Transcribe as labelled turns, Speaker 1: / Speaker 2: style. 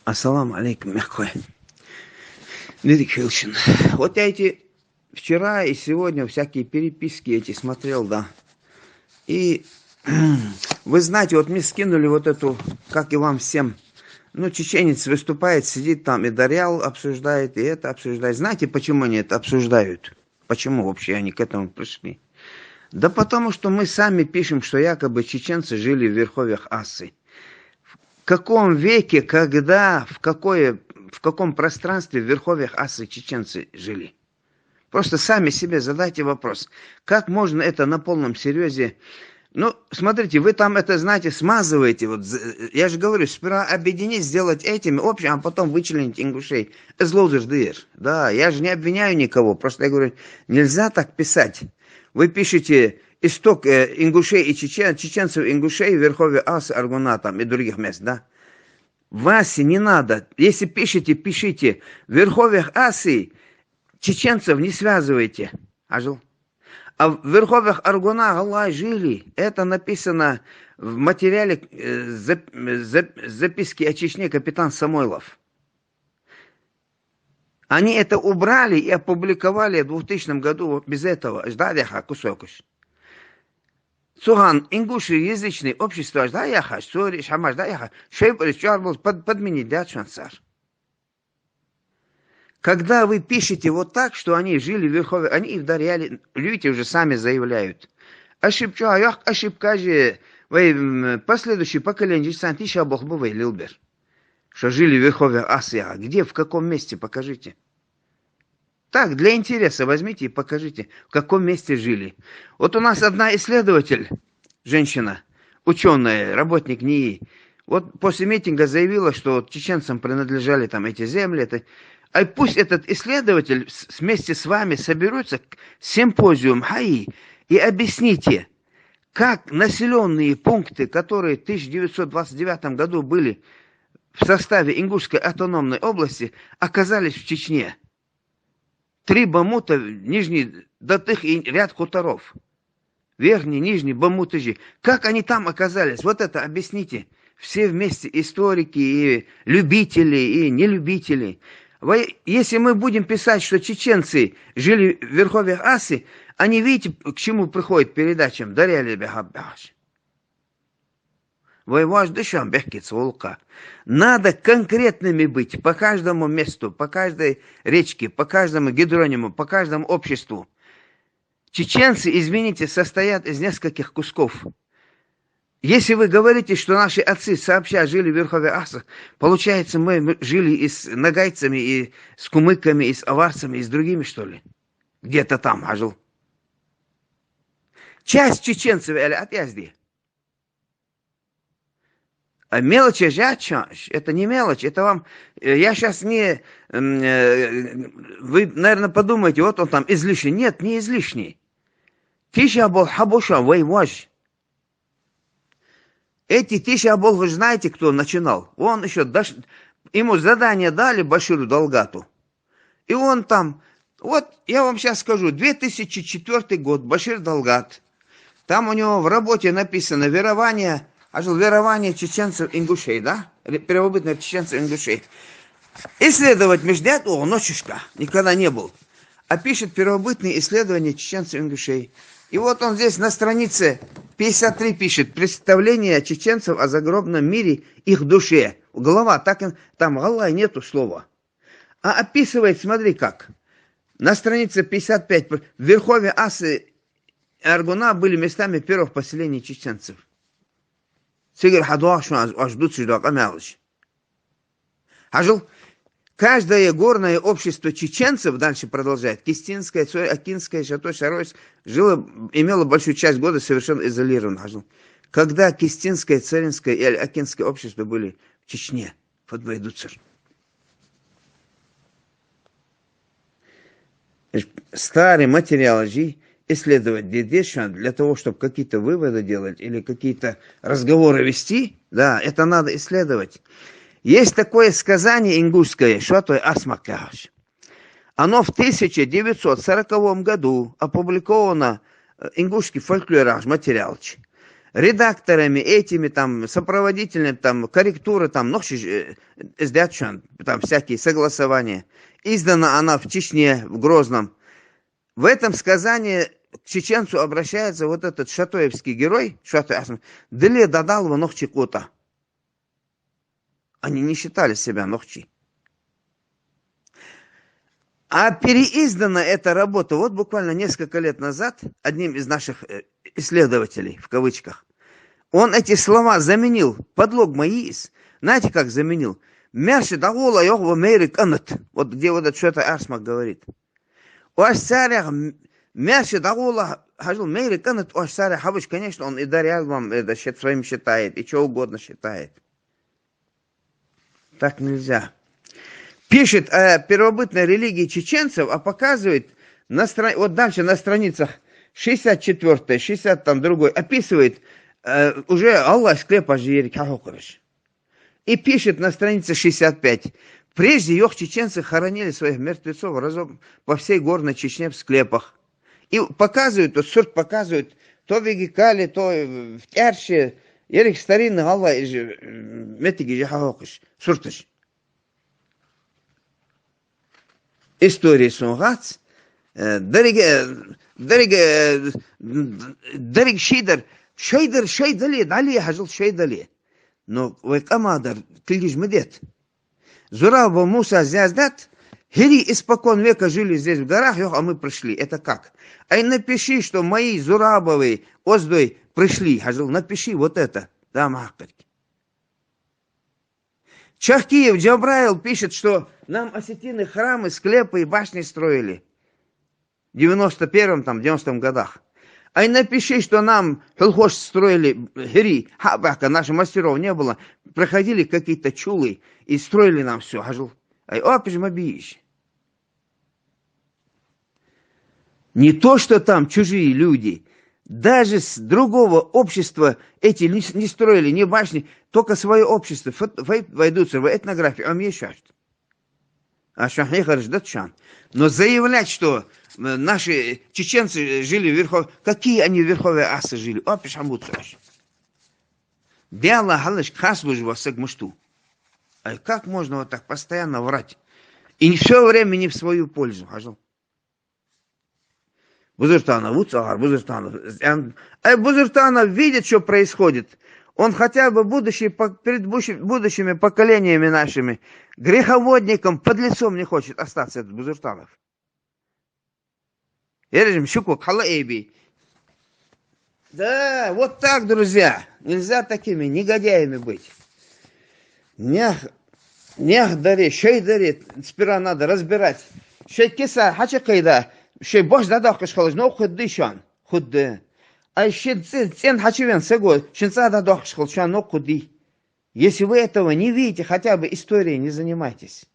Speaker 1: Ассаламу алейкум, мягкой. Лирик Хилчин. Вот я эти вчера и сегодня всякие переписки эти смотрел, да. И вы знаете, вот мне скинули вот эту, как и вам всем, ну, чеченец выступает, сидит там и Дарьял обсуждает, и это обсуждает. Знаете, почему они это обсуждают? Почему вообще они к этому пришли? Да потому что мы сами пишем, что якобы чеченцы жили в верховьях Асы. В каком веке, когда, в каком пространстве в верховьях Асы чеченцы жили? Просто сами себе задайте вопрос. Как можно это на полном серьезе? Ну, смотрите, вы там это, знаете, смазываете. Вот, я же говорю, сперва объединить, сделать этим общим, а потом вычленить ингушей. Да, я же не обвиняю никого. Просто я говорю, нельзя так писать. Вы пишете исток ингушей и чеченцев ингушей в верховье Асы, Аргуна там и других мест, да? Васе не надо. Если пишете, пишите. В верховьях Асы чеченцев не связывайте. Ажил. А в верховьях Аргуна Аллах жили. Это написано в материале записки о Чечне капитан Самойлов. Они это убрали и опубликовали в 2000 году вот без этого. Ждадяха кусокуш. Суган, ингушеязычное общество, ждаяха, сори, шамаш, ждаяха, шейбрис, чарбус, подменить, да, шансар. Когда вы пишете вот так, что они жили в верховье, они и в Дарьяле, люди уже сами заявляют. Ошибка же, вы последующие поколения, Сантиша Бохбовый Лилбер, что жили в верховье Асия. Где, в каком месте, покажите. Так, для интереса возьмите и покажите, в каком месте жили. Вот у нас одна исследователь, женщина, ученая, работник НИИ, вот после митинга заявила, что чеченцам принадлежали там эти земли. А пусть этот исследователь вместе с вами соберется симпозиум ХАИ и объясните, как населенные пункты, которые в 1929 году были в составе Ингушской автономной области, оказались в Чечне. 3 бамута, Нижний Датых и ряд хуторов. Верхний, Нижний, Бамутыжи. Как они там оказались? Вот это объясните. Все вместе, историки, и любители, и нелюбители. Если мы будем писать, что чеченцы жили в верховьях Асы, они, видите, к чему приходит передачам? Надо конкретными быть по каждому месту, по каждой речке, по каждому гидрониму, по каждому обществу. Чеченцы, извините, состоят из нескольких кусков. Если вы говорите, что наши отцы сообща жили в верховье Асы, получается, мы жили и с нагайцами, и с кумыками, и с аварцами, и с другими, что ли? Где-то там, ажил. Часть чеченцев, или отъезди. А мелочи, это не мелочь, это вам... Я сейчас не... Вы, наверное, подумаете, вот он там излишний. Нет, не излишний. Тиша был хабуша, вайваж. Эти Тишабол, вы знаете, кто начинал? Он еще, ему задание дали Баширу Далгату. И он там, вот я вам сейчас скажу, 2004 год, Башир Далгат. Там у него в работе написано верование чеченцев ингушей, да? Первобытных чеченцев ингушей. Исследовать междят, ночишка, никогда не был. А пишет первобытные исследования чеченцев ингушей. И вот он здесь на странице 53 пишет представление чеченцев о загробном мире, их душе. Голова, там голова нету слова. А описывает, смотри как. На странице 55 в верховье Асы и Аргуна были местами первых поселений чеченцев. Каждое горное общество чеченцев, дальше продолжает, Кистинское, Акинское, Шатой, Шаройс, имело большую часть года совершенно изолированно. Когда Кистинское, Царинское и Акинское общество были в Чечне, под Вайдуцер. Старый материал исследовать для того, чтобы какие-то выводы делать или какие-то разговоры вести, да, это надо исследовать. Есть такое сказание ингушское, что то асмакаш. Оно в 1940 году опубликовано ингушский фольклораж, материалч. редакторами, этими там, сопроводителями, там, корректуры, там, там всякие согласования. Издана она в Чечне, в Грозном. В этом сказании к чеченцу обращается вот этот шатоевский герой, Деле дадал нохчи кота. Они не считали себя нохчи. А переиздана эта работа вот буквально несколько лет назад одним из наших исследователей, в кавычках. Он эти слова заменил, подлог Маис. Знаете, как заменил? Мерши дагула йохва мейри канат. Вот где вот это что-то Арсмак говорит. Уашсарях мерши дагула хажил мейри канат уашсарях хабыч. Конечно, он и дарял вам это своим считает, и что угодно считает. Так нельзя. Пишет о первобытной религии чеченцев, а показывает, вот дальше на страницах 64, 62, описывает уже Аллах склепа жирик. И пишет на странице 65. Прежде их чеченцы хоронили своих мертвецов разом по всей горной Чечне в склепах. И показывают, вот сорт показывают, то в Егикале, то в Тярще, ерик старинный Аллах метиги жахахокыш, суртыш. История сунгац, дарик шейдали, дали хажил шейдали. Но век амадар, клиш медет. Зураба Муса Зяздат, Хири испокон века жили здесь в горах, а мы пришли. Это как? Ай напиши, что мои Зурабовы оздой пришли, хажил, напиши вот это. Да, махкарки. Чахкиев Джабраил пишет, что нам осетины храмы, склепы и башни строили. В 91-м, 90-м годах. А и напиши, что нам Хелхош строили, Хири, Хабака, наших мастеров не было. Проходили какие-то чулы и строили нам все. Ай, опишь. Не то, что там чужие люди. Даже с другого общества эти не строили, ни башни, только свое общество войдутся в этнографию. А мне сейчас. Но заявлять, что наши чеченцы жили в Верховье, какие они в Верховье асы жили? А как можно вот так постоянно врать? И все время не в свою пользу. Бузуртанов видит, что происходит. Он хотя бы перед будущими поколениями нашими, греховодником, подлецом не хочет остаться, этот Бузуртанов. Да, вот так, друзья. Нельзя такими негодяями быть. Нях дари, шей дари. Сперва надо разбирать. Шей киса, хача кайда. Шей бош дадахкаш халаж, но худды шан. Худды. А шей цен хачивен сего, шинца дадахкаш халаж, но худды. Если вы этого не видите, хотя бы историей не занимайтесь.